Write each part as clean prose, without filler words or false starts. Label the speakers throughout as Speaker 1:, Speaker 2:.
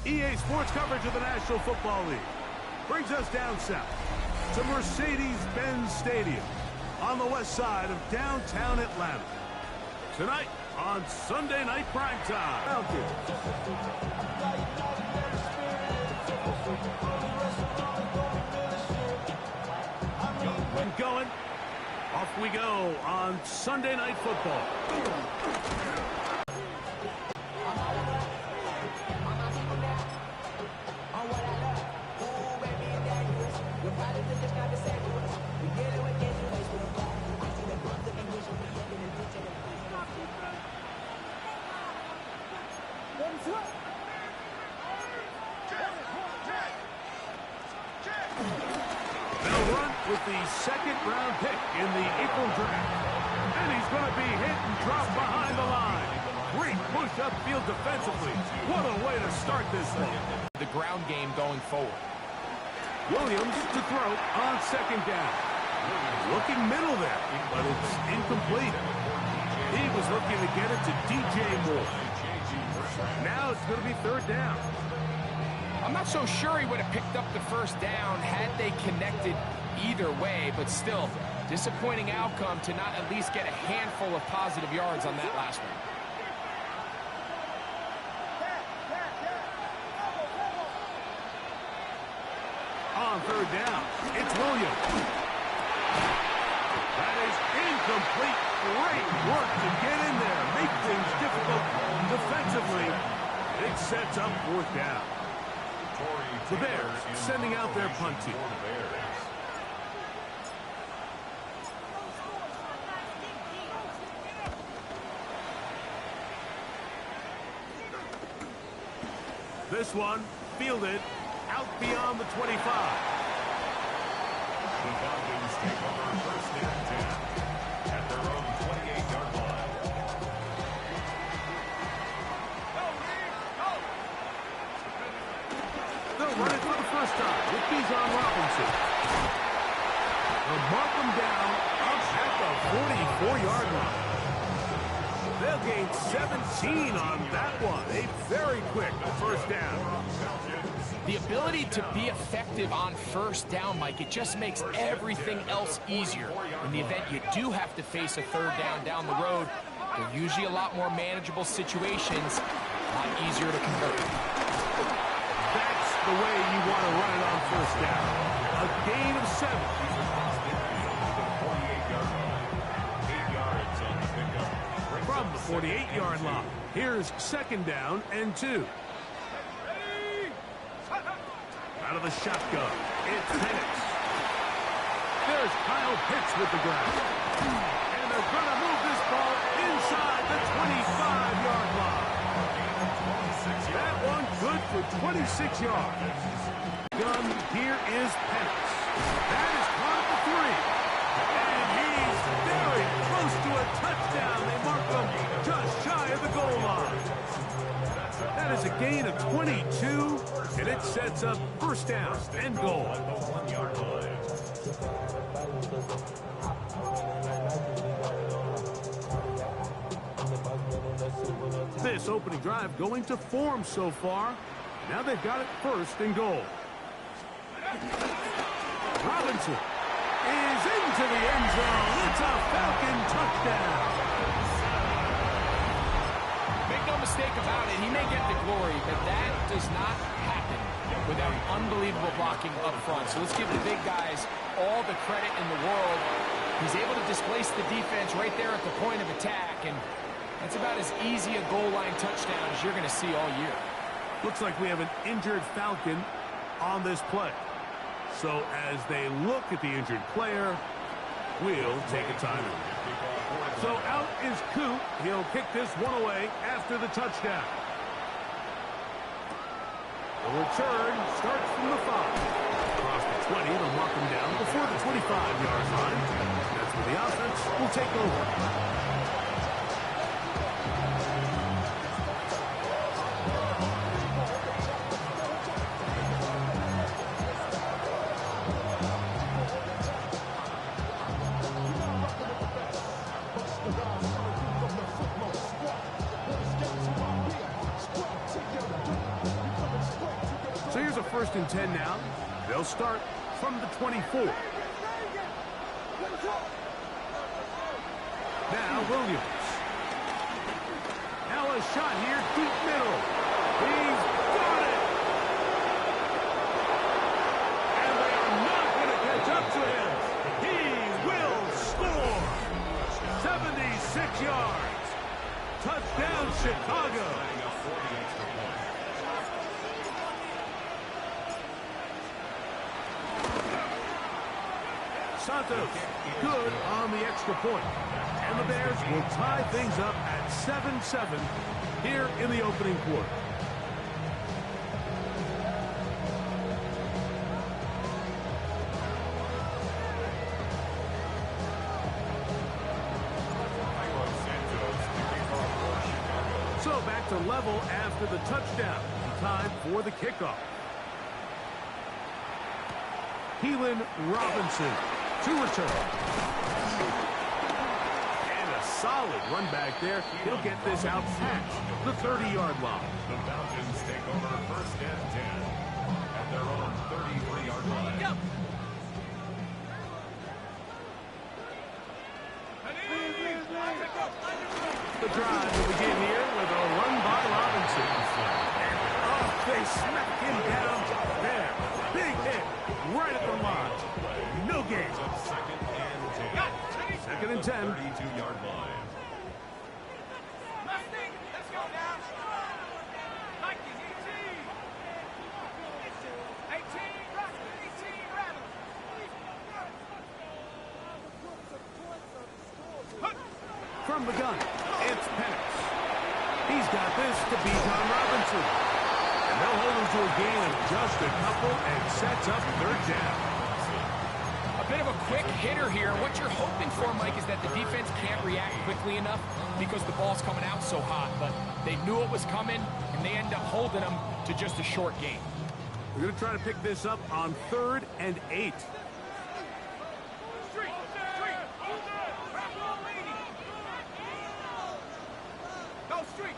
Speaker 1: EA Sports coverage of the National Football League brings us down south to Mercedes-Benz Stadium on the west side of downtown Atlanta. Tonight on Sunday Night Primetime. And going. Off we go on Sunday Night Football. They'll run with the second-round pick in the April draft. And he's going to be hit and dropped behind the line. Great push upfield defensively. What a way to start this one.
Speaker 2: The ground game going forward.
Speaker 1: Williams to throw on second down. Looking middle there, but it's incomplete. He was looking to get it to DJ Moore. Now it's going to be third down.
Speaker 2: I'm not so sure he would have picked up the first down had they connected either way, but still, disappointing outcome to not at least get a handful of positive yards on that last one.
Speaker 1: On third down, it's Williams. That is incomplete. Great work to get in there, make things difficult defensively. It sets up fourth down. The Bears sending out their punt team. This one fielded out beyond the 25.
Speaker 3: The Falcons take over first and 10 at their own 28-yard line.
Speaker 1: They'll run it for the first time with Bijan Robinson. They'll mark them down up at the 44-yard line. They'll gain 17 on that one. A very quick first down.
Speaker 2: The ability to be effective on first down, Mike, it just makes everything else easier. In the event you do have to face a third down the road, they're usually a lot more manageable situations, a lot easier to convert.
Speaker 1: That's the way you want to run it on first down. A gain of 7. From the 48-yard line, here's second down and 2. Out of the shotgun, it's Penix. There's Kyle Pitts with the grab. And they're going to move this ball inside the 25-yard line. That one good for 26 yards. Gun, here is Penix. That is caught for 3. And he's very close to a touchdown. They mark him just shy of the goal line. That is a gain of 22, and it sets up first down and goal. This opening drive going to form so far. Now they've got it first and goal. Robinson is into the end zone. It's a Falcon touchdown.
Speaker 2: No mistake about it, he may get the glory, but that does not happen without unbelievable blocking up front. So let's give the big guys all the credit in the world. He's able to displace the defense right there at the point of attack, and that's about as easy a goal line touchdown as you're going to see all year.
Speaker 1: Looks like we have an injured Falcon on this play. So as they look at the injured player, we'll take a timeout. So out is Coop. He'll kick this one away after the touchdown. The return starts from the 5. Across the 20, they'll mark him down before the 25-yard line. That's where the offense will take over. first and 10 now. They'll start from the 24. Now Williams. Now a shot here, deep middle. He's got it. And they are not going to catch up to him. He will score. 76 yards. Touchdown, Chicago. Santos, good on the extra point. And the Bears will tie things up at 7-7 here in the opening quarter. So back to level after the touchdown. Time for the kickoff. Keelan Robinson to return. And a solid run back there. He'll get this out past the 30-yard line.
Speaker 3: The Falcons take over first and 10 at their own 33-yard line.
Speaker 2: Yep.
Speaker 1: The drive will begin here with a run by Robinson. And they smack him down there. Big hit right at the line. No gain. Second and 10.
Speaker 3: 32-yard line.
Speaker 2: Let's go now. Mike is 18.
Speaker 1: From the gun, it's Penix. He's got this to beat on Robinson. And they'll hold him to a gain of just a couple and sets up third down.
Speaker 2: A bit of a quick hitter here. What you're hoping for, Mike, is that the defense can't react quickly enough because the ball's coming out so hot. But they knew it was coming, and they end up holding them to just a short gain.
Speaker 1: We're going to try to pick this up on 3rd and 8.
Speaker 2: Go street.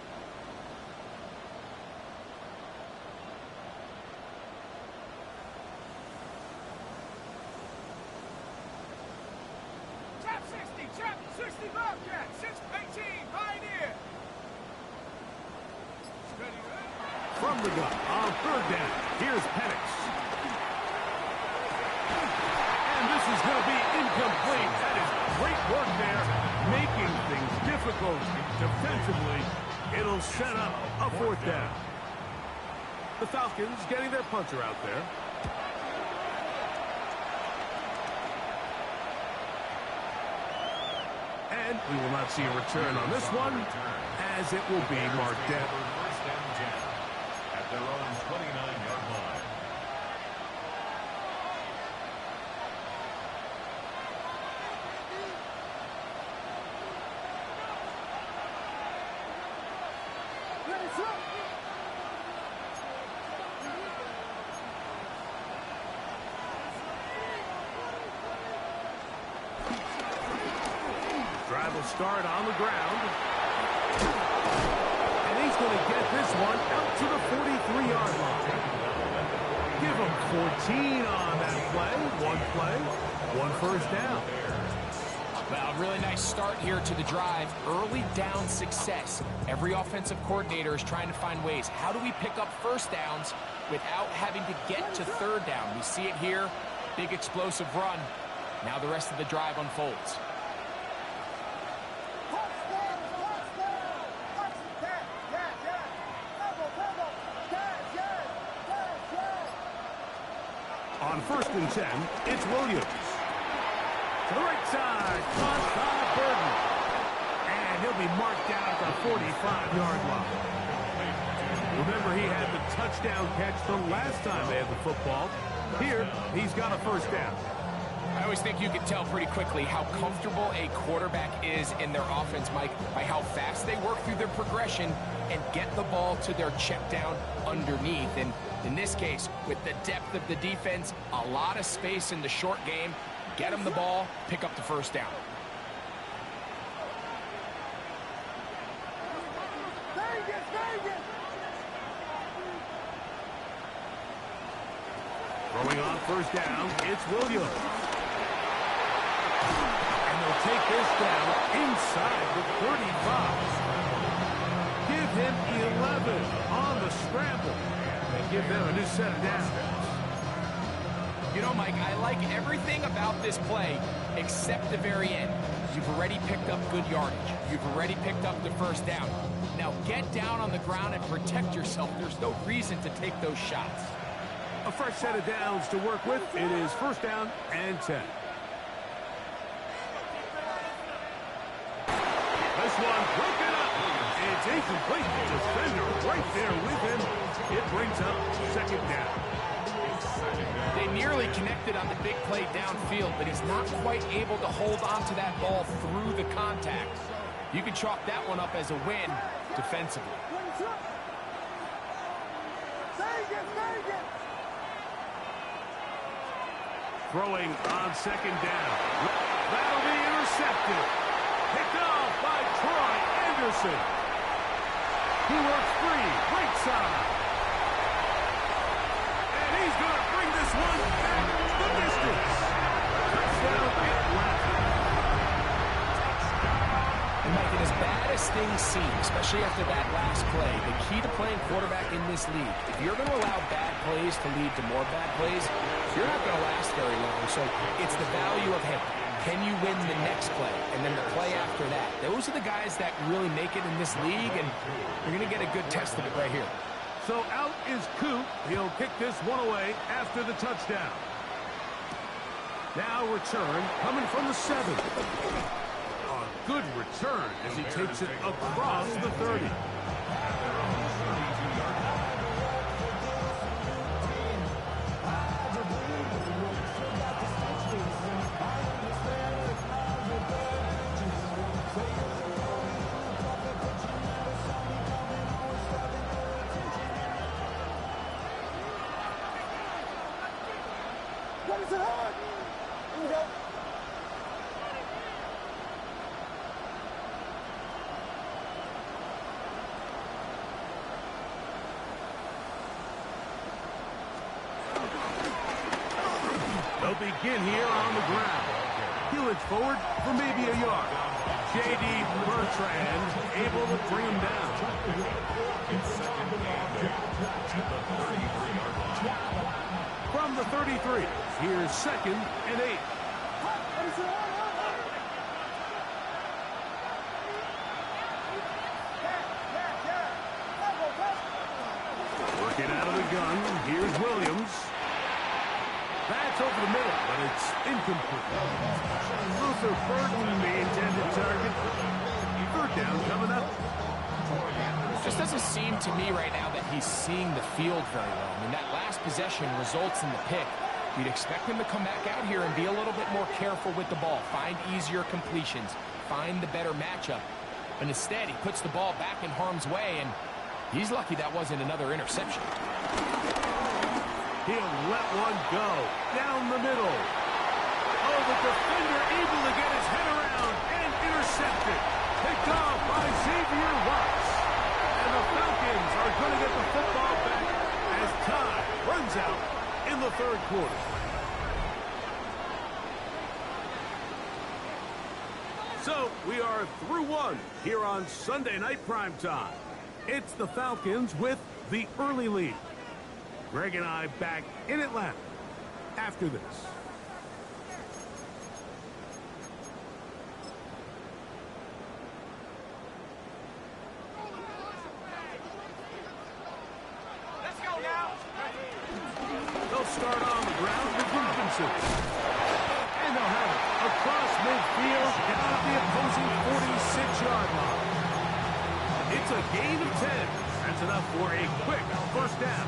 Speaker 2: Trap 60 Bobcat, 6-18, Pioneer.
Speaker 1: From the gun on 3rd down, here's Penix. And this is going to be incomplete. That is great work there, making things difficult defensively. It'll set up a 4th down. The Falcons getting their punter out there. And we will not see a return on this one, as it will be marked down.
Speaker 3: First and 10 at their own 29-yard line.
Speaker 1: Drive will start on the ground. And he's going to get this one out to the 43-yard line. Give him 14 on that play, one first down.
Speaker 2: Well, really nice start here to the drive. Early down success. Every offensive coordinator is trying to find ways. How do we pick up first downs without having to get to 3rd down? We see it here. Big explosive run. Now the rest of the drive unfolds.
Speaker 1: On 1st and 10, it's Williams. To the right side, caught by Burton. And he'll be marked down at the 45-yard line. Remember, he had the touchdown catch the last time they had the football. Here, he's got a first down.
Speaker 2: I always think you can tell pretty quickly how comfortable a quarterback is in their offense, Mike, by how fast they work through their progression and get the ball to their check down underneath. And in this case, with the depth of the defense, a lot of space in the short game, get them the ball, pick up the first down.
Speaker 1: Throwing on first down, it's Williams. And they'll take this down inside the 35. Give him 11 on the scramble. And give them a new set of downs.
Speaker 2: You know, Mike, I like everything about this play except the very end. You've already picked up good yardage. You've already picked up the first down. Now get down on the ground and protect yourself. There's no reason to take those shots.
Speaker 1: A fresh set of downs to work with. It is first down and 10. This one broken up. It's incomplete. Defender right there with him. It brings up second down.
Speaker 2: They nearly connected on the big play downfield, but he's not quite able to hold on to that ball through the contact. You can chalk that one up as a win defensively.
Speaker 1: Throwing on second down. That'll be intercepted. Picked off by Troy Anderson. He works free, right side. And he's going to bring this one back the distance. Touchdown, Atlanta.
Speaker 2: And Mike, as bad as things seem, especially after that last play, the key to playing quarterback in this league, if you're going to allow bad plays to lead to more bad plays, you're not going to last very long. So it's the value of him. Can you win the next play and then the play after that? Those are the guys that really make it in this league, and you're going to get a good test of it right here.
Speaker 1: So out is Coop. He'll kick this one away after the touchdown. Now return coming from the 7. A good return as he takes it across the 30. They'll begin here on the ground. He'll edge forward for maybe a yard. J.D. Bertrand able to bring him down. From the 33, here's second and 8. Working out of the gun, here's Williams. That's over the middle, but it's incomplete. Luther Burton, the intended target. Third down coming up.
Speaker 2: Just doesn't seem to me right now that he's seeing the field very well. I mean, that last possession results in the pick. You'd expect him to come back out here and be a little bit more careful with the ball, find easier completions, find the better matchup. But instead, he puts the ball back in harm's way, and he's lucky that wasn't another interception.
Speaker 1: He'll let one go down the middle. Oh, the defender able to get his head around and intercepted. Picked off by Xavier Watts. And the Falcons are going to get the football back as time runs out in the third quarter. So we are through one here on Sunday Night Primetime. It's the Falcons with the early lead. Greg and I back in Atlanta after this.
Speaker 2: Let's go now.
Speaker 1: They'll start on the ground with Robinson. And they'll have it across midfield down at the opposing 46-yard line. It's a gain of 10. That's enough for a quick first down.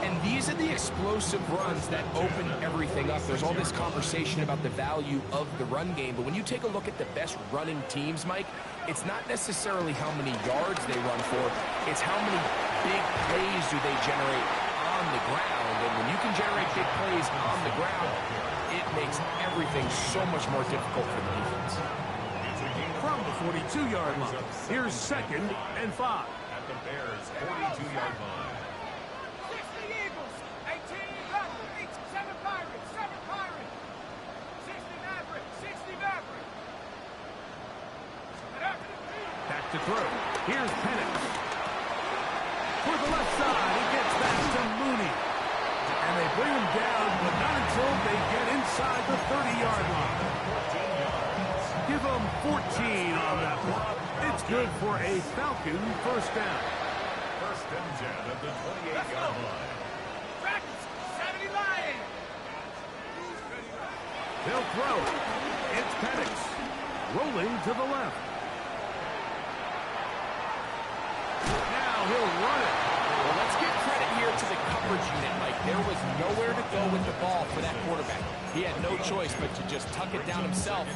Speaker 2: And these are the explosive runs that open everything up. There's all this conversation about the value of the run game, but when you take a look at the best running teams, Mike, it's not necessarily how many yards they run for, it's how many big plays do they generate on the ground. And when you can generate big plays on the ground, it makes everything so much more difficult for the defense.
Speaker 1: From the 42-yard line, here's second and 5.
Speaker 3: At the Bears' 42-yard line.
Speaker 1: to throw. Here's Penix. For the left side, he gets back to Mooney. And they bring him down, but not until they get inside the 30-yard line. Give them 14 on that one. It's good for a Falcon first down.
Speaker 3: First and 10 at the 28-yard line.
Speaker 2: Practice, 70 Lions.
Speaker 1: They'll throw. It's Penix. Rolling to the left. Now he'll run it.
Speaker 2: Well, let's give credit here to the coverage unit, Mike. There was nowhere to go with the ball for that quarterback. He had no choice but to just tuck it down himself,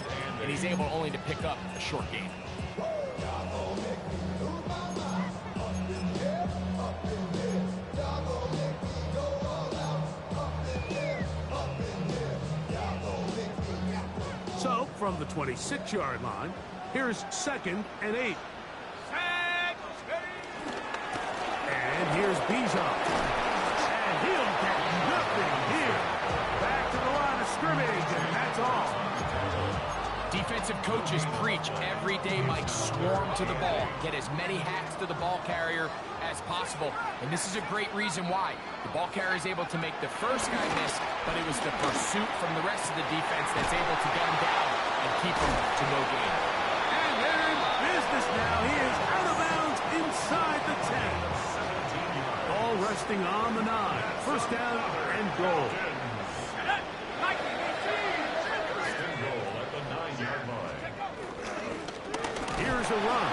Speaker 2: and he's able only to pick up a short gain.
Speaker 1: So, from the 26-yard line, here's 2nd and 8. And here's Bijan. And he'll get nothing here. Back to the line of scrimmage, and that's all.
Speaker 2: Defensive coaches preach every day, Mike, swarm to the ball. Get as many hacks to the ball carrier as possible. And this is a great reason why. The ball carrier is able to make the first guy miss, but it was the pursuit from the rest of the defense that's able to get him down and keep him to no gain.
Speaker 1: And they're in business now. He is out of bounds inside the 10. Ball resting on the 9. First down and goal.
Speaker 3: First and goal at the 9-yard line.
Speaker 1: Here's a run.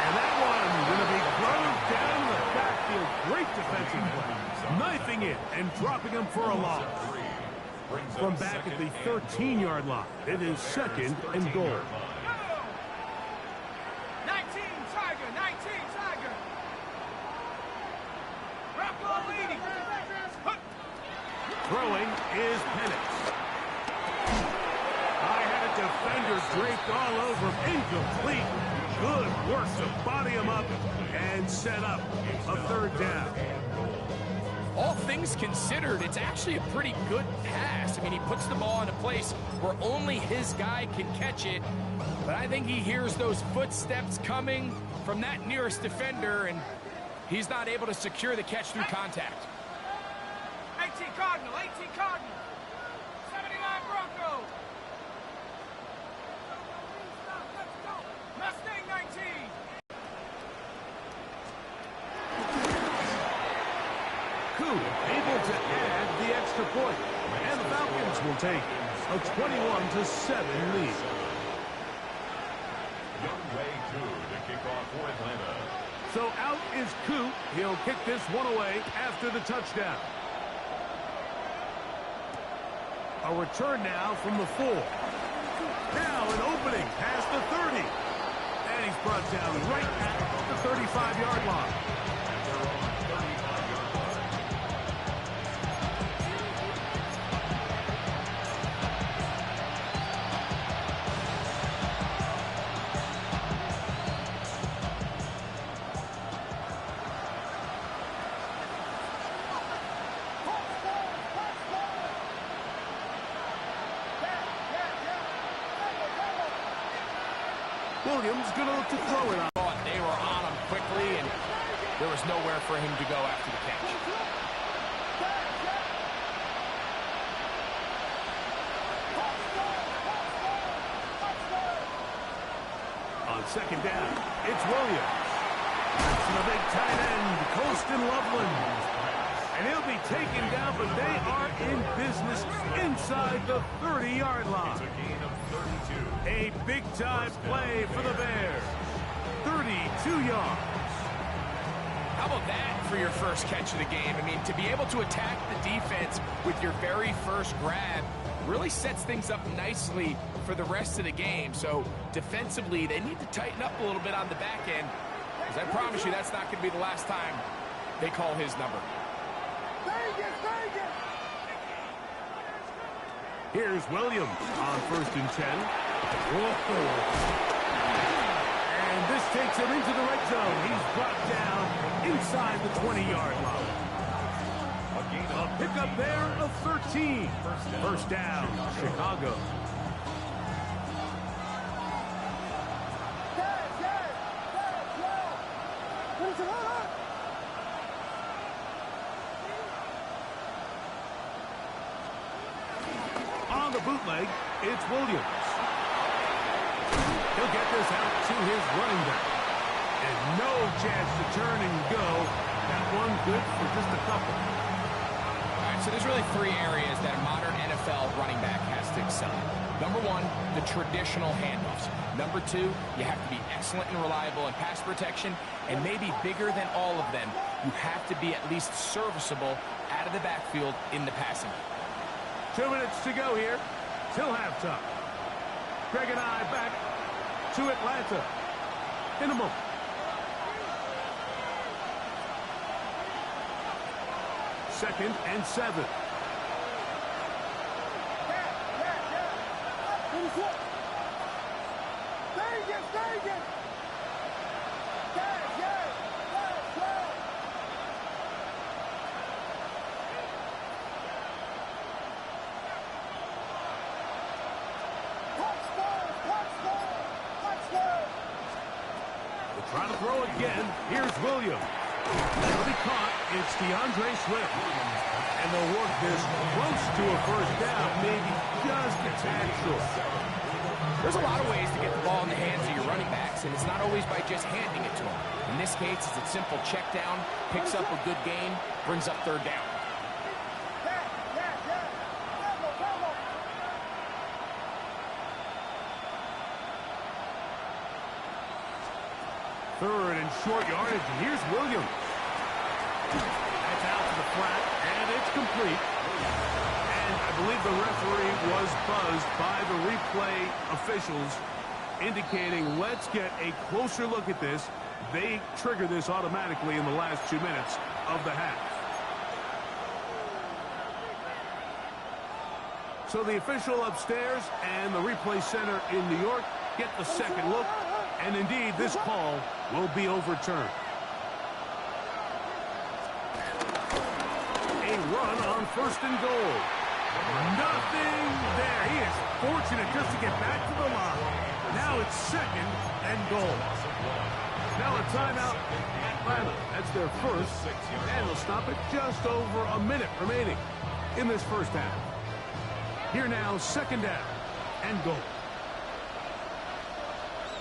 Speaker 1: And that one going to be thrown down the backfield. Great defensive play. Knifing it and dropping him for a loss. From back at the 13-yard line, it is 2nd and goal.
Speaker 2: 19 Tiger, 19 Tiger.
Speaker 1: Throwing is Penix. I had a defender draped all over him. Incomplete. Good work to body him up and set up a 3rd down.
Speaker 2: All things considered, it's actually a pretty good pass. I mean, he puts the ball in a place where only his guy can catch it. But I think he hears those footsteps coming from that nearest defender, and he's not able to secure the catch through contact.
Speaker 4: 18 Cardinal, 18 Cardinal. 79 Bronco. Mustang 19.
Speaker 1: Coup able to add the extra point. And the Falcons will take a 21-7 lead.
Speaker 3: Young Way 2 to kick off for Atlanta.
Speaker 1: So out is Coup. He'll kick this one away after the touchdown. A return now from the 4. Now an opening past the 30. And he's brought down right at the 35-yard line. Williams going to look to throw it on.
Speaker 2: They were on him quickly, and there was nowhere for him to go after the catch.
Speaker 1: On 2nd down, it's Williams. That's the big tight end, Colston Loveland. And he'll be taken down, but they are in business inside the 30-yard line.
Speaker 3: It's a gain of 32.
Speaker 1: A big-time play for the Bears. 32 yards.
Speaker 2: How about that for your first catch of the game? I mean, to be able to attack the defense with your very first grab really sets things up nicely for the rest of the game. So defensively, they need to tighten up a little bit on the back end, because I promise you that's not going to be the last time they call his number.
Speaker 1: Here's Williams on 1st and 10. Whoa. And this takes him into the red zone. He's brought down inside the 20-yard line. A pickup there of 13. First down, Chicago. on the bootleg, it's Williams. He'll get this out to his running back. And no chance to turn and go. That one good for just a couple.
Speaker 2: All right, so there's really three areas that a modern NFL running back has to excel in. Number one, the traditional handoffs. Number two, you have to be excellent and reliable in pass protection. And maybe bigger than all of them, you have to be at least serviceable out of the backfield in the passing game.
Speaker 1: 2 minutes to go here till halftime. Greg and I back to Atlanta in a moment. Second and 7. Trying to throw again. Here's Williams. That'll be caught. It's DeAndre Swift. And they'll work this close to a first down, maybe just a tad short.
Speaker 2: There's a lot of ways to get the ball in the hands of your running backs, and it's not always by just handing it to them. In this case, it's a simple check down, picks up a good gain, brings up third down.
Speaker 1: Third and short yardage, and here's Williams. That's out to the flat, and it's complete. And I believe the referee was buzzed by the replay officials, indicating let's get a closer look at this. They trigger this automatically in the last 2 minutes of the half. So the official upstairs and the replay center in New York get the second look. And indeed, this call will be overturned. A run on first and goal. Nothing there. He is fortunate just to get back to the line. Now it's second and goal. Now a timeout. Atlanta, that's their first. And they'll stop it just over a minute remaining in this first half. Here now, second down and goal.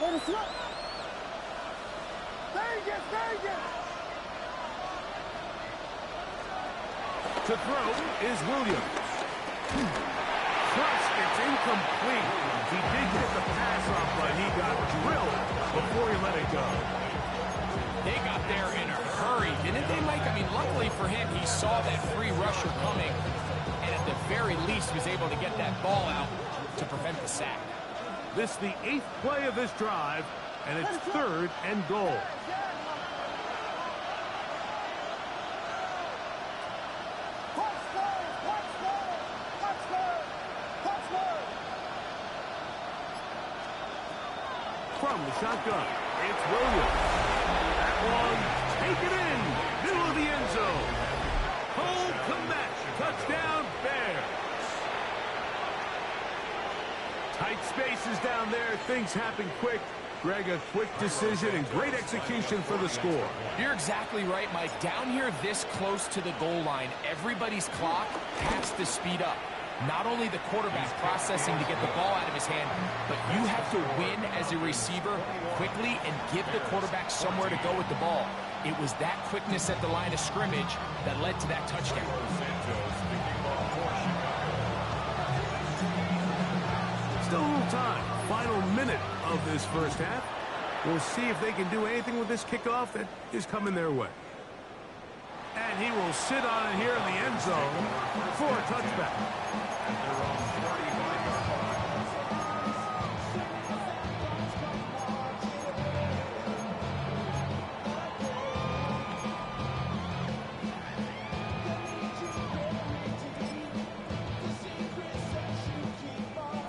Speaker 1: To throw is Williams. Crushed, it's incomplete. He did get the pass off, but he got drilled before he let it go.
Speaker 2: They got there in a hurry, didn't they, Mike? I mean, luckily for him, he saw that free rusher coming, and at the very least was able to get that ball out to prevent the sack.
Speaker 1: This is the 8th play of this drive, and it's third and goal. From the shotgun, it's Williams. That one, take it in, middle of the end zone. Hold to match, touchdown Bears. Tight spaces down there, things happen quick. Greg, a quick decision and great execution for the score.
Speaker 2: You're exactly right, Mike. Down here this close to the goal line, everybody's clock has to speed up. Not only the quarterback processing to get the ball out of his hand, but you have to win as a receiver quickly and give the quarterback somewhere to go with the ball. It was that quickness at the line of scrimmage that led to that touchdown.
Speaker 1: Still a little time. Final minute of this first half. We'll see if they can do anything with this kickoff that is coming their way. And he will sit on it here in the end zone for a touchback.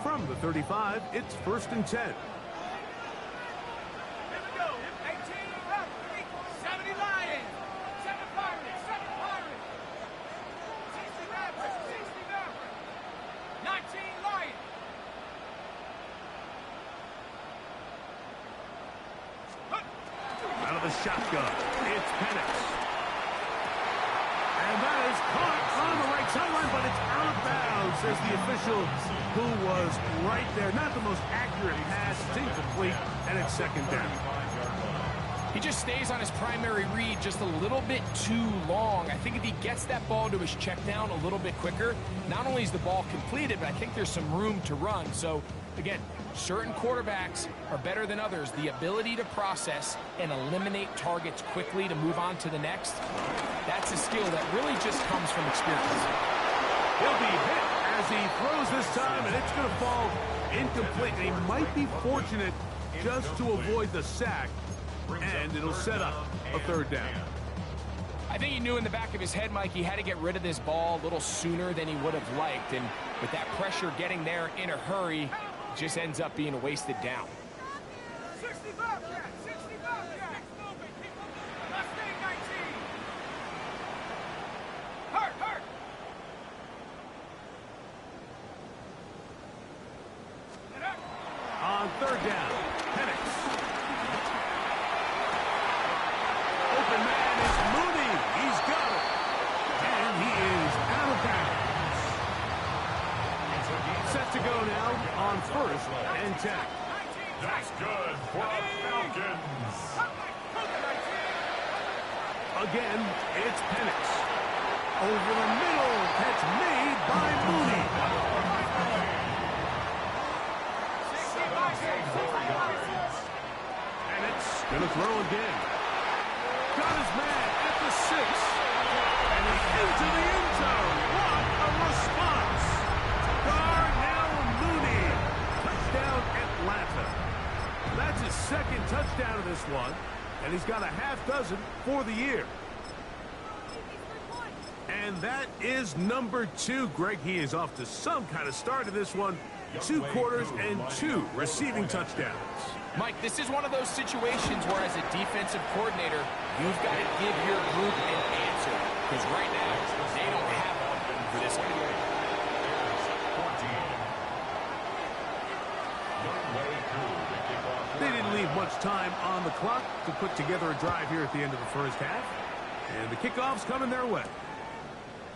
Speaker 1: From the 35, it's first and 10.
Speaker 4: Here we go. 18 left. 70 Lions. 7 Pirates. 7 Pirates. 60 Mavericks. 60 Mavericks. 19 Lions.
Speaker 1: Out of the shotgun, it's Penix. And that is caught on the right sideline, but it's out of bounds, says the official who was right there. Not the most accurate pass. It's incomplete, and it's second down.
Speaker 2: He just stays on his primary read just a little bit too long. I think if he gets that ball to his check down a little bit quicker, not only is the ball completed, but I think there's some room to run. So, again, certain quarterbacks are better than others. The ability to process and eliminate targets quickly to move on to the next, that's a skill that really just comes from experience.
Speaker 1: He'll be hit as he throws this time, and it's going to fall incomplete. And he might be fortunate just to avoid the sack, and it'll set up a third down.
Speaker 2: I think he knew in the back of his head, Mike, he had to get rid of this ball a little sooner than he would have liked. And with that pressure getting there in a hurry, it just ends up being a wasted down.
Speaker 4: 65 yards, 65 yards. Let's stay 19. Hurt, hurt.
Speaker 1: On third down, Penix. Open man is Mooney. He's got it. And he is out of bounds. Set to go now on first and 10.
Speaker 3: That's good for the Falcons.
Speaker 1: Again, it's Penix. Over the middle. Catch made by Mooney. And it's going to throw again. Got his man at the 6. And he's into the end zone. What a response. Darnell Mooney. Touchdown Atlanta. That's his second touchdown of this one. And he's got a half dozen for the year. And that is number 2. Greg, he is off to some kind of start in this one. 2 quarters and 2 receiving touchdowns.
Speaker 2: Mike, this is one of those situations where as a defensive coordinator, you've got to give your group an answer. Because right now, they don't have one for this guy.
Speaker 1: They didn't leave much time on the clock to put together a drive here at the end of the first half. And the kickoff's coming their way.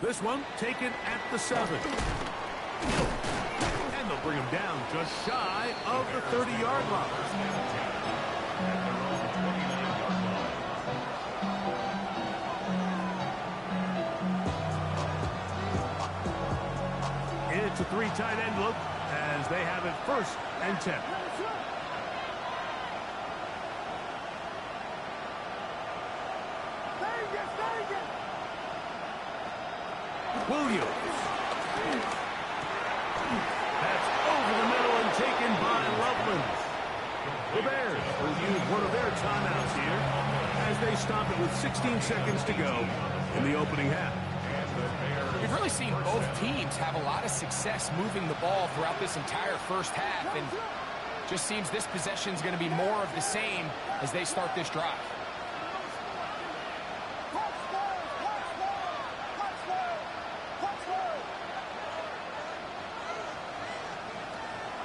Speaker 1: This one taken at the 7. And they'll bring him down just shy of the 30-yard line. It's a 3 tight end look as they have it first and 10. Williams. That's over the middle and taken by Loveland. The Bears will use one of their timeouts here as they stop it with 16 seconds to go in the opening half.
Speaker 2: We've really seen both teams have a lot of success moving the ball throughout this entire first half, and just seems this possession is going to be more of the same as they start this drive.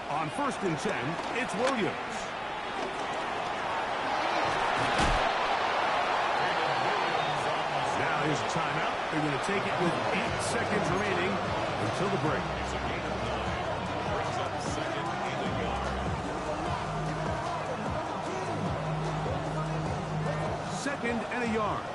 Speaker 1: On first and 10, it's Williams. Now here's a timeout. They're going to take it with 8 seconds remaining until the break. Second and a yard.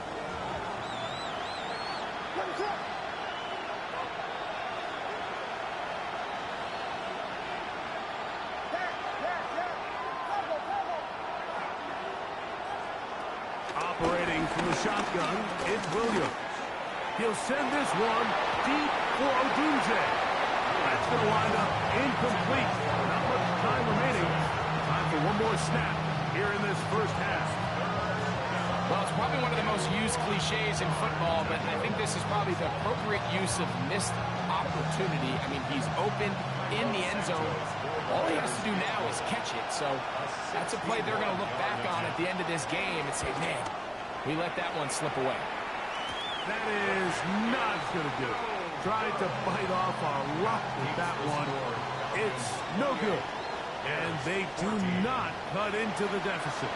Speaker 1: Operating from the shotgun, it's Williams. He'll send this one deep for Odunze. That's going to wind up incomplete. Not much time remaining. Time for one more snap here in this first half.
Speaker 2: Well, it's probably one of the most used cliches in football, but I think this is probably the appropriate use of missed opportunity. I mean, he's open in the end zone. All he has to do now is catch it. So that's a play they're going to look back on at the end of this game and say, man, we let that one slip away.
Speaker 1: That is not going to do it. Tried to bite off a rock with that one. It's no good. And they do not cut into the deficit.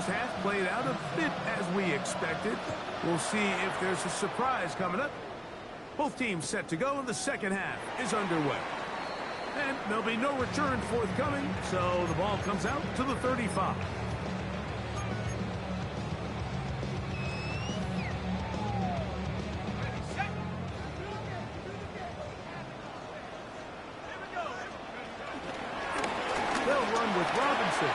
Speaker 1: first half played out a bit as we expected. We'll see if there's a surprise coming up. Both teams set to go, and the second half is underway. And there'll be no return forthcoming, so the ball comes out to the 35. They'll run with Robinson.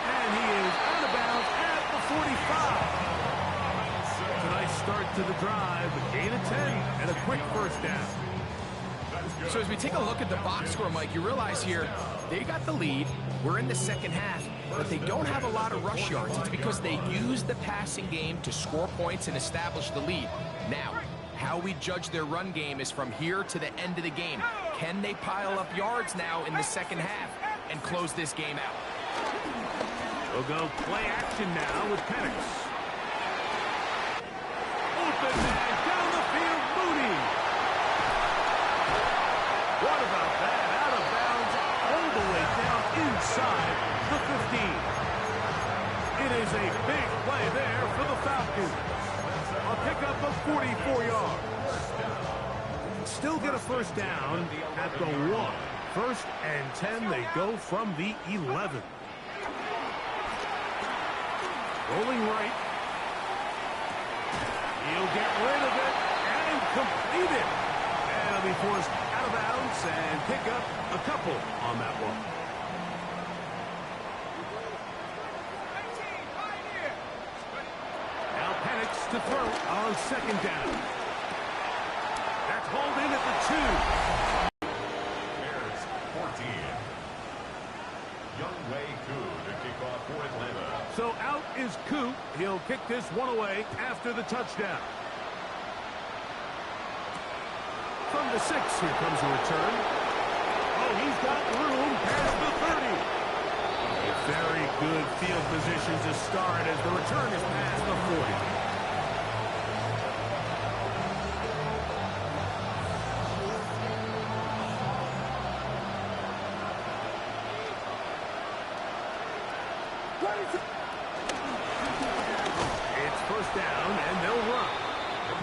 Speaker 1: And he is out of bounds at the 45. It's a nice start to the drive, a gain of 10 and a quick first down.
Speaker 2: So as we take a look at the box score, Mike, you realize here they got the lead. We're in the second half, but they don't have a lot of rush yards. It's because they use the passing game to score points and establish the lead. Now, how we judge their run game is from here to the end of the game. Can they pile up yards now in the second half and close this game out?
Speaker 1: We'll go play action now with Penix. Open man down the field, Mooney. What about that? Out of bounds all the way down inside the 15. It is a big play there for the Falcons. A pickup of 44 yards. Still get a first down at the 1. First and 10, they go from the 11. Rolling right. He'll get rid of it and complete it. And he'll be forced out of bounds and pick up a couple on that one. Now Penix to throw on second down. That's hauled in at the 2.
Speaker 3: Bears 14. Young Wei Koo to kick off for Atlanta.
Speaker 1: So out is Koo. He'll kick this one away after the touchdown. From the 6, here comes a return. Oh, he's got room past the 30. A very good field position to start as the return is past the 40. It's first down, and they'll run.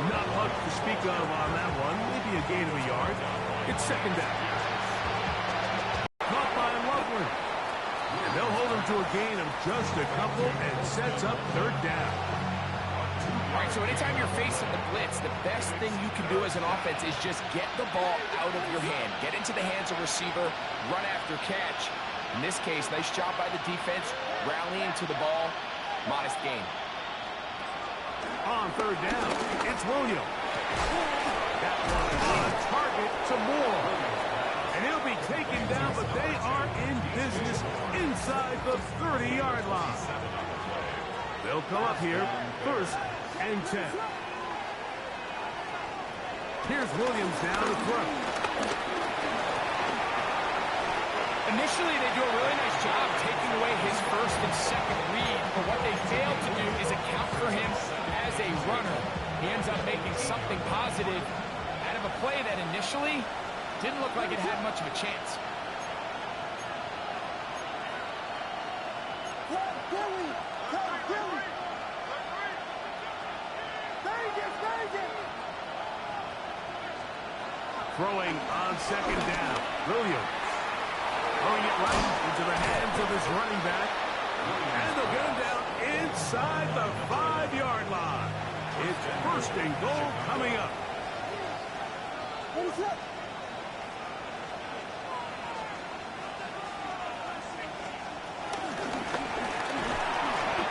Speaker 1: Not much to speak of on that one. Maybe a gain of a yard. It's second down. Caught by Loveland. And they'll hold him to a gain of just a couple and sets up third down.
Speaker 2: All right, so anytime you're facing the blitz, the best thing you can do as an offense is just get the ball out of your hand. Get into the hands of receiver, run after catch. In this case, nice job by the defense, rallying to the ball. Modest gain.
Speaker 1: On third down, it's Williams. That one on target to Moore. And he'll be taken down, but they are in business inside the 30-yard line. They'll come up here, first and 10. Here's Williams now to throw.
Speaker 2: Initially, they do a really nice job taking away his first and second read, but what they failed to do is account for him as a runner. He ends up making something positive out of a play that initially didn't look like it had much of a chance.
Speaker 1: Throwing on second down, Williams. Throwing it right into the hands of his running back. And they'll get him down inside the 5-yard line. It's first and goal coming up.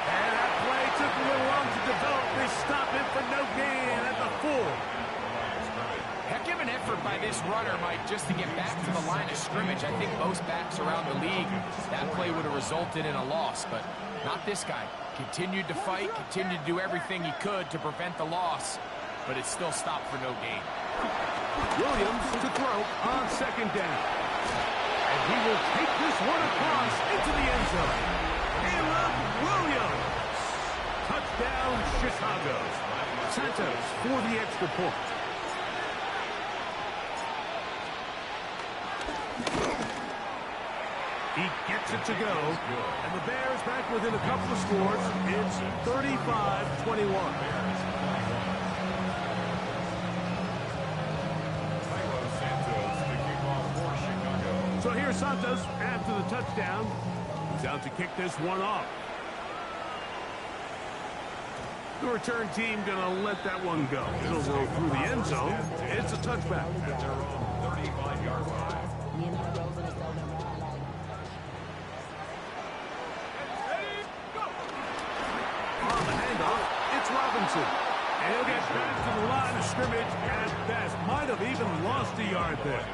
Speaker 1: And that play took a little long to develop. They stop it for no gain at the 4.
Speaker 2: Heck of an effort by this runner, Mike, just to get back to the line of scrimmage. I think most backs around the league, that play would have resulted in a loss, but not this guy. Continued to fight, continued to do everything he could to prevent the loss, but it still stopped for no gain.
Speaker 1: Williams to throw on second down. And he will take this one across into the end zone. Caleb Williams. Touchdown, Chicago. Santos for the extra point. He gets it to go. And the Bears back within a couple of scores. It's 35-21. So here's Santos after the touchdown. He's out to kick this one off. The return team going to let that one go. It'll roll through the end zone. It's a touchback.
Speaker 3: At their own 35-yard line.
Speaker 1: On the handoff, it's Robinson. And he'll get back to the line of scrimmage at best. Might have even lost a yard there.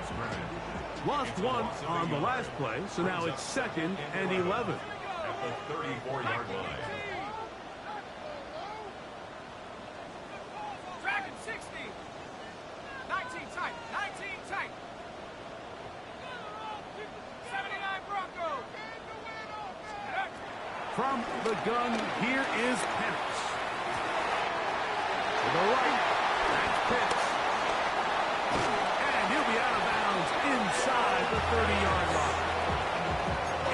Speaker 1: Lost one on the last play, so now it's 2nd and 11.
Speaker 3: At the 34-yard line.
Speaker 4: Dragon 60. 19 tight. 19 tight. 79 Broncos.
Speaker 1: From the gun, here is Penix. To the right, that's Pitts. And he'll be out of bounds inside the 30-yard line.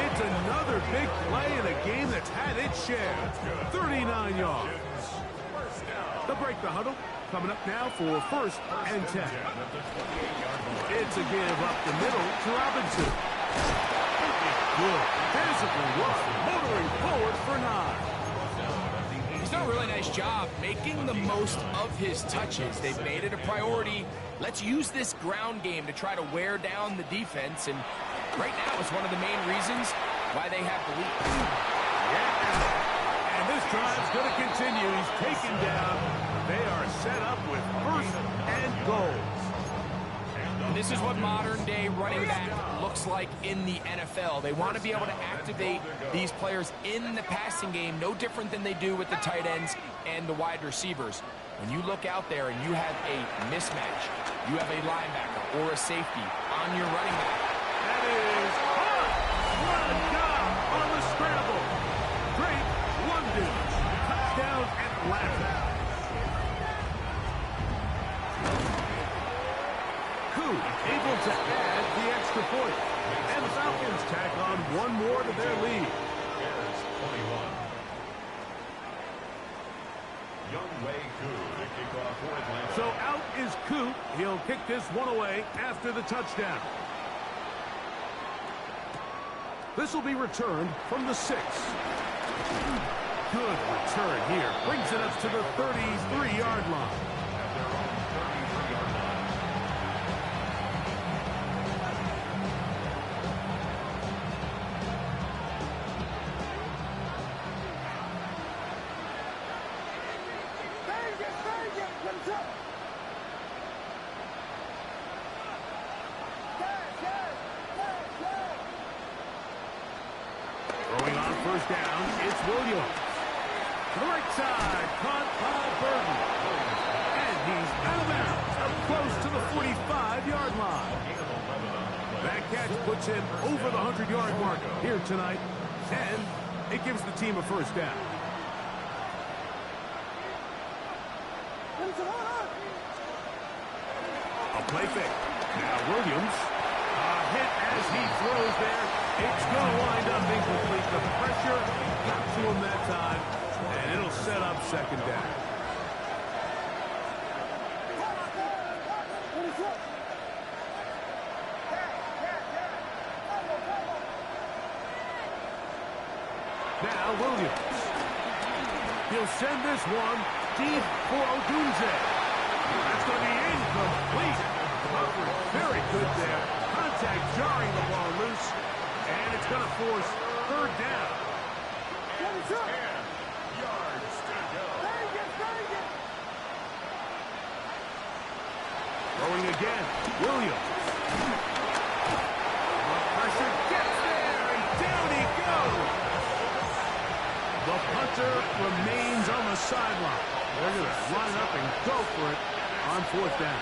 Speaker 1: It's another big play in a game that's had its share. 39 yards. They'll break the huddle. Coming up now for 1st and 10. It's a give up the middle to Robinson. Good physical work, motoring forward for 9.
Speaker 2: He's done a really nice job making the most of his touches. They've made it a priority. Let's use this ground game to try to wear down the defense, and right now it's one of the main reasons why they have the lead.
Speaker 1: Yeah, and this drive's going to continue. He's taken down. They are set up with 1st and goal.
Speaker 2: And this is what modern-day running back looks like in the NFL. They want to be able to activate these players in the passing game, no different than they do with the tight ends and the wide receivers. When you look out there and you have a mismatch, you have a linebacker or a safety on your running back.
Speaker 1: That is hard. What a job on the scramble. Great London. Touchdown Atlanta. Able to add the extra point. And the Falcons tack on one more to their lead.
Speaker 3: Bears 21. Youngway Koo to kick off for Atlanta.
Speaker 1: So out is Koo. He'll kick this one away after the touchdown. This will be returned from the 6. Good return here. Brings it up to the 33-yard line.
Speaker 3: At their own 33-yard line.
Speaker 1: Throwing on 1st down, it's Williams. To the right side, caught by Burton. And he's out of bounds, up close to the 45-yard line. That catch puts him over the 100-yard mark here tonight, and it gives the team a 1st down. A play fake. Now Williams. A hit as he throws there. It's going to wind up incomplete. The pressure got to him that time, and it'll set up 2nd down. Now Williams. He'll send this one deep for Odunze. That's going to be incomplete. Covered very good there. Contact jarring the ball loose. And it's going to force 3rd down.
Speaker 3: 10 yards to go.
Speaker 1: Throwing again. Williams. The pressure gets there, and down he goes. The punter remains on the sideline. They're going to line up and go for it on 4th down.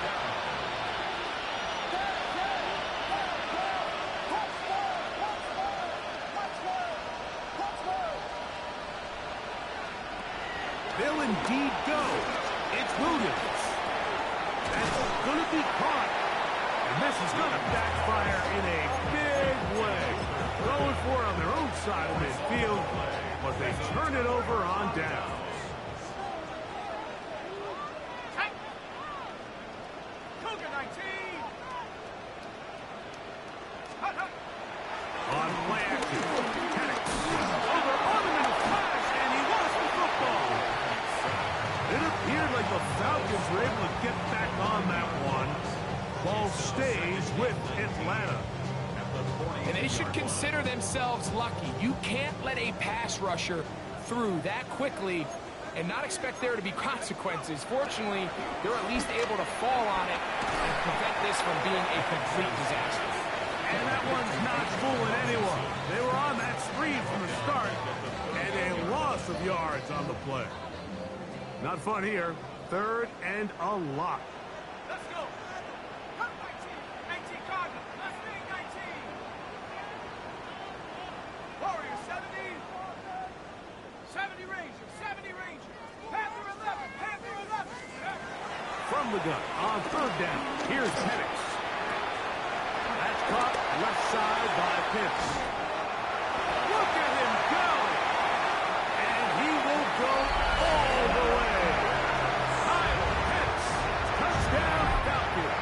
Speaker 1: They'll indeed go. It's Williams. That's going to be caught. And this is going to backfire in a big way. throwing for it on their own side of midfield, but they turn it over on downs.
Speaker 4: Cougar 19.
Speaker 1: On play action, Penix over ornament of pass, and he lost the football. It appeared like the Falcons were able to get back on that one. Ball stays with Atlanta.
Speaker 2: And they should consider themselves lucky. You can't let a pass rusher through that quickly and not expect there to be consequences. Fortunately, they're at least able to fall on it and prevent this from being a complete disaster.
Speaker 1: And that one's not fooling anyone. They were on that screen from the start, and a loss of yards on the play. Not fun here. 3rd and a lot.
Speaker 4: Let's go. 19 Cardinals. Let's make 19. Warriors 70. 70 Rangers. 70 Rangers. Panther 11. Panther 11.
Speaker 1: From the gun on 3rd down. Here's Penix. That's caught left side by Pitts. Look at him go! And he will go all the way. Kyle Pitts. Touchdown Falcons.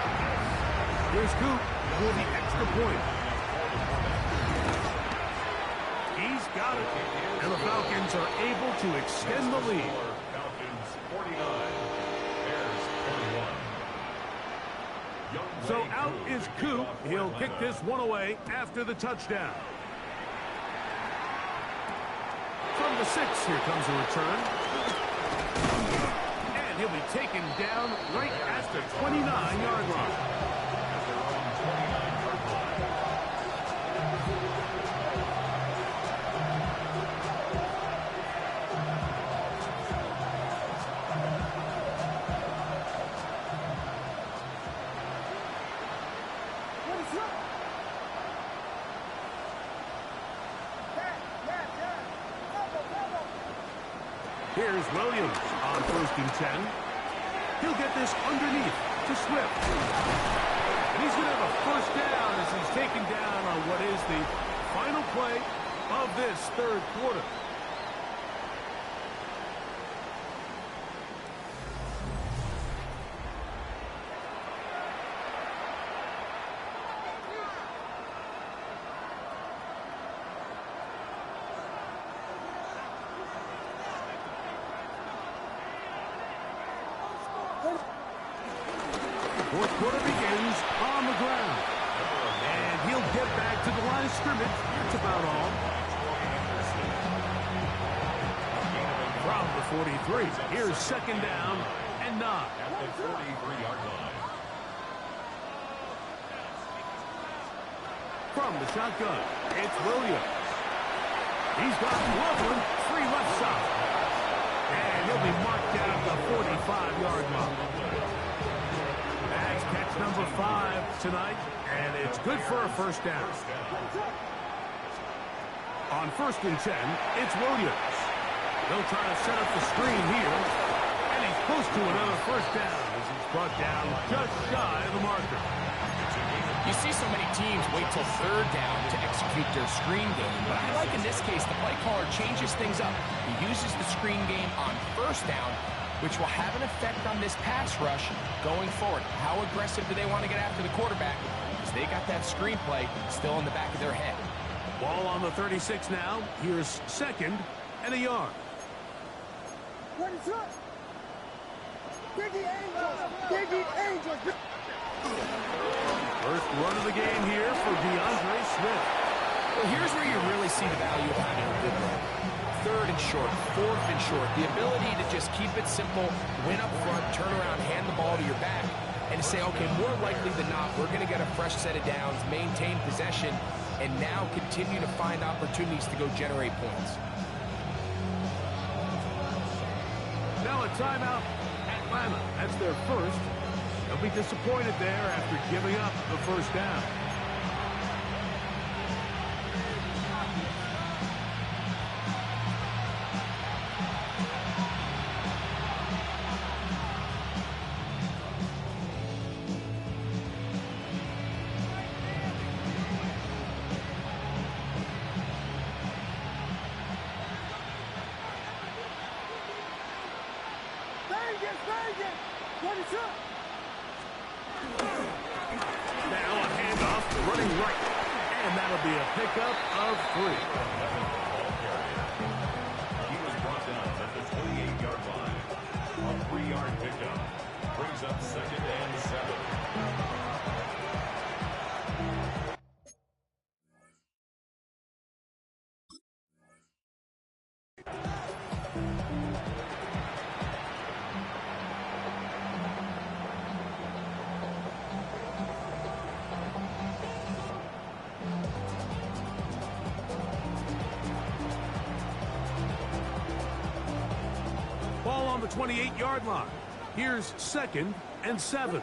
Speaker 1: Here's Coop for the extra point. He's got it. And the Falcons are able to extend the lead.
Speaker 3: Falcons 49, Bears 41.
Speaker 1: So out is Coop. He'll kick this one away after the touchdown. From the 6, here comes a return. And he'll be taken down right at the 29-yard line. Here's Williams on 1st and 10. He'll get this underneath to Swift. And he's going to have a 1st down as he's taken down on what is the final play of this 3rd quarter. Fourth quarter begins on the ground. And he'll get back to the line of scrimmage. That's about all. From the 43, here's 2nd down and 9.
Speaker 3: At the 43-yard line.
Speaker 1: From the shotgun, it's Williams. He's got Loveland, 3 left side. And he'll be marked down at the 45-yard line. That's catch number 5 tonight, and it's good for a 1st down. On 1st and 10, it's Williams. They'll try to set up the screen here, and he's close to another 1st down as he's brought down just shy of the marker.
Speaker 2: You see so many teams wait till 3rd down to execute their screen game, but I like in this case the play caller changes things up. He uses the screen game on 1st down, which will have an effect on this pass rush going forward. How aggressive do they want to get after the quarterback? Because they got that screenplay still in the back of their head.
Speaker 1: Ball on the 36 now. Here's 2nd and a yard. First run of the game here for DeAndre Swift.
Speaker 2: Well, here's where you really see the value of having a good run. 3rd and short, 4th and short. The ability to just keep it simple, win up front, turn around, hand the ball to your back, and say, okay, more likely than not, we're going to get a fresh set of downs, maintain possession, and now continue to find opportunities to go generate points.
Speaker 1: Now a timeout. Atlanta, that's their first. They'll be disappointed there after giving up the 1st down. Now a handoff, running right. And that'll be a pickup of 3.
Speaker 3: He was brought down at the 28-yard line. A 3-yard pickup brings up 2nd and 7.
Speaker 1: Ball on the 28-yard line. Here's 2nd and 7.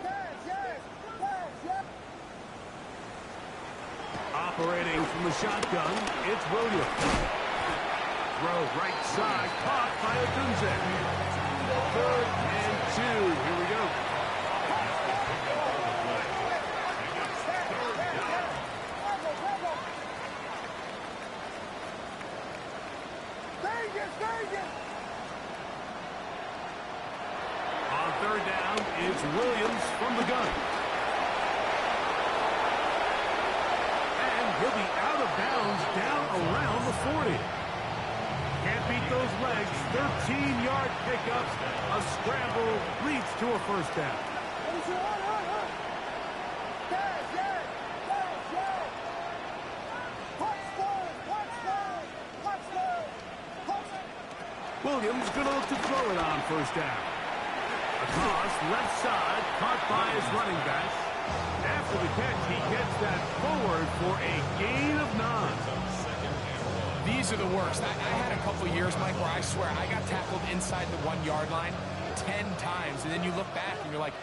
Speaker 1: Operating from the shotgun, it's Williams. Throw right side, caught by Odunze. 3rd and 2. Here we go. On 3rd down, it's Williams from the gun. And he'll be out of bounds down around the 40. Can't beat those legs. 13-yard pickup. A scramble leads to a 1st down. Williams going to look to throw it on 1st down. Across left side, caught by his running back. After the catch, he gets that forward for a gain of 9.
Speaker 2: These are the worst. I had a couple years, Mike, where I swear I got tackled inside the 1-yard line 10 times, and then you look back and you're like,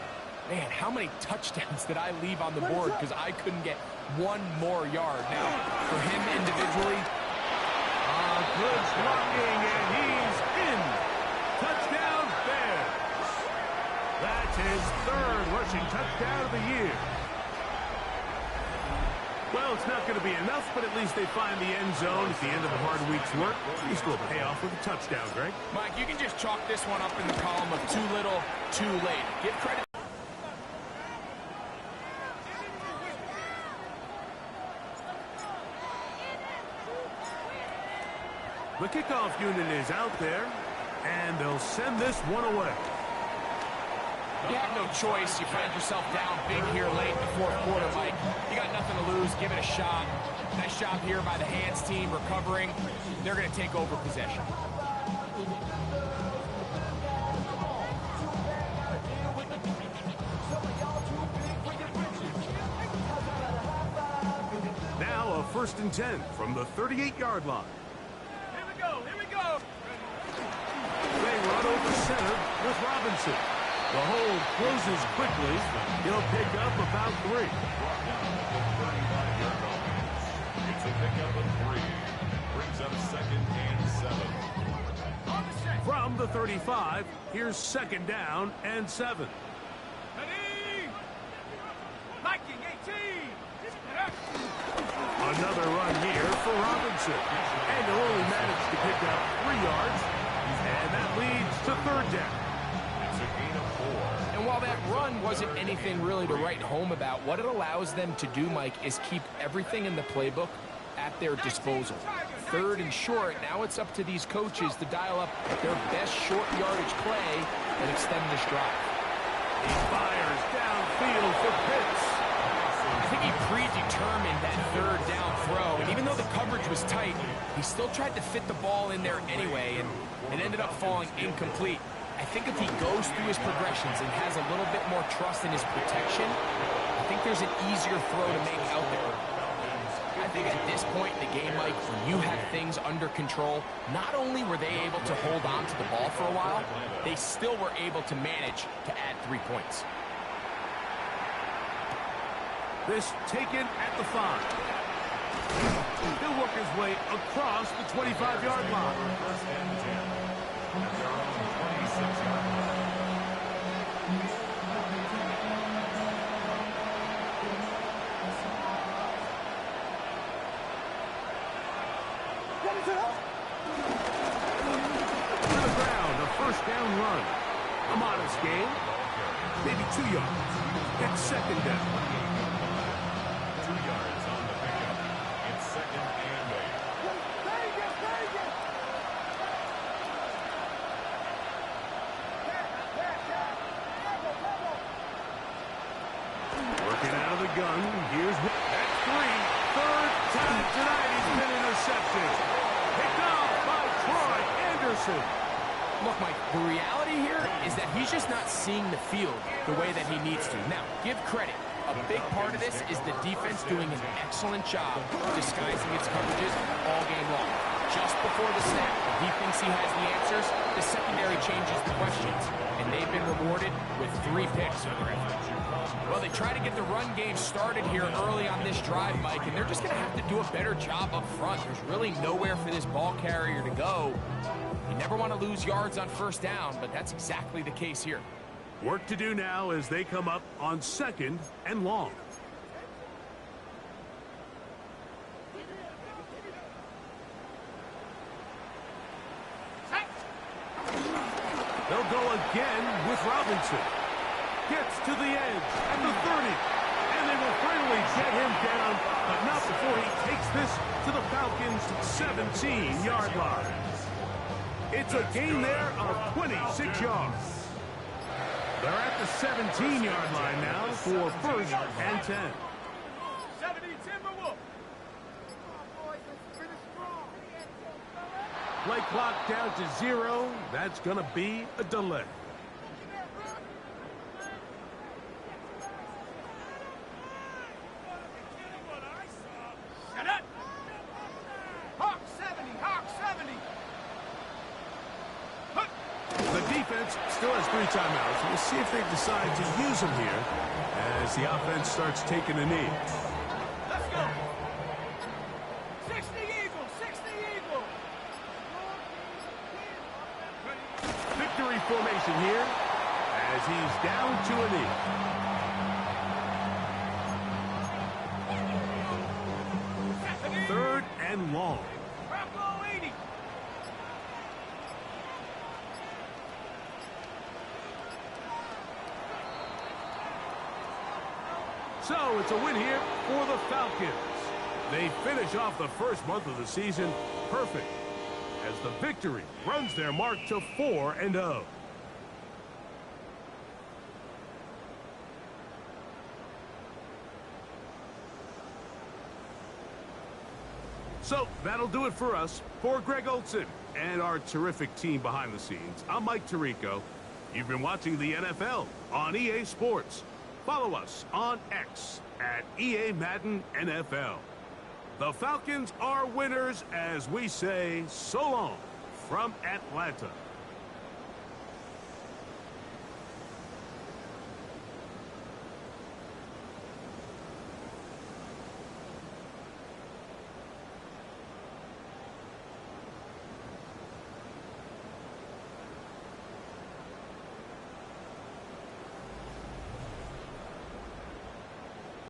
Speaker 2: man, how many touchdowns did I leave on the board because I couldn't get 1 more yard? Now, for him individually,
Speaker 1: good blocking, and he's in. Touchdown, Bears. That's his 3rd rushing touchdown of the year. Well, it's not going to be enough, but at least they find the end zone at the end of a hard week's work. He still pay off with a touchdown, Greg.
Speaker 2: Mike, you can just chalk this one up in the column of too little, too late. Give credit.
Speaker 1: The kickoff unit is out there, and they'll send this one away.
Speaker 2: You have no choice. You find yourself down big here late in the 4th quarter, Mike. You got nothing to lose. Give it a shot. Nice job here by the hands team recovering. They're going to take over possession.
Speaker 1: Now a 1st and 10 from the 38-yard line.
Speaker 4: Here we go.
Speaker 1: They run over center with Robinson. The hold closes quickly. He'll pick up about 3.
Speaker 3: It's a pickup of 3. Brings up 2nd and 7.
Speaker 1: From the 35, here's 2nd down and 7.
Speaker 4: Ready? Liking 18.
Speaker 1: Another run here for Robinson. And he'll only manage to pick up 3 yards. And that leads to 3rd down.
Speaker 3: It's a gain of 4.
Speaker 2: And while that run wasn't anything really to write home about, what it allows them to do, Mike, is keep everything in the playbook at their disposal. 3rd and short, now it's up to these coaches to dial up their best short yardage play and extend this drive.
Speaker 1: He fires downfield for Pitts.
Speaker 2: I think he predetermined that 3rd down throw, and even though the coverage was tight, he still tried to fit the ball in there anyway, and it ended up falling incomplete. I think if he goes through his progressions and has a little bit more trust in his protection, I think there's an easier throw to make out there. I think at this point in the game, Mike, when you have things under control, not only were they able to hold on to the ball for a while, they still were able to manage to add 3 points.
Speaker 1: This taken at the 5. He'll work his way across the 25-yard line.
Speaker 3: 1st and 10. At their own 26-yard line.
Speaker 1: To the ground, a 1st down run. A modest gain. maybe 2 yards. It's second down.
Speaker 3: 2 yards on the pickup. It's second and 8.
Speaker 1: Working out of the gun. Here's that's 3. Third time tonight he's been intercepted. Picked off by Troy Anderson.
Speaker 2: Look, Mike, the reality here is that he's just not seeing the field the way that he needs to. Now, give credit. A big part of this is the defense doing an excellent job disguising its coverages all game long. Just before the snap, when he thinks he has the answers, the secondary changes the questions, and they've been rewarded with 3 picks for their effort. Well, they try to get the run game started here early on this drive, Mike, and they're just going to have to do a better job up front. There's really nowhere for this ball carrier to go. You never want to lose yards on first down, but that's exactly the case here.
Speaker 1: Work to do now as they come up on second and long. They'll go again with Robinson. Gets to the edge at the 30. And they will finally get him down, but not before he takes this to the Falcons' 17-yard line. It's a gain there of 26 yards. They're at the 17-yard line now for first and 10.
Speaker 4: 70 Timberwolves.
Speaker 1: Play clock down to 0. That's going to be a delay.
Speaker 4: Shut up. Hawk 70, Hawk 70.
Speaker 1: The defense still has 3 timeouts. We'll see if they decide to use them here as the offense starts taking a knee.
Speaker 4: Let's go. 60 Eagles, 60 Eagles.
Speaker 1: Victory formation here as he's down to a knee. Third and long.
Speaker 4: Bravo 80.
Speaker 1: So it's a win here for the Falcons. They finish off the first month of the season perfect as the victory runs their mark to 4-0. So that'll do it for us. For Greg Olson and our terrific team behind the scenes, I'm Mike Tirico. You've been watching the NFL on EA Sports. Follow us on X at EA Madden NFL. The Falcons are winners as we say so long from Atlanta.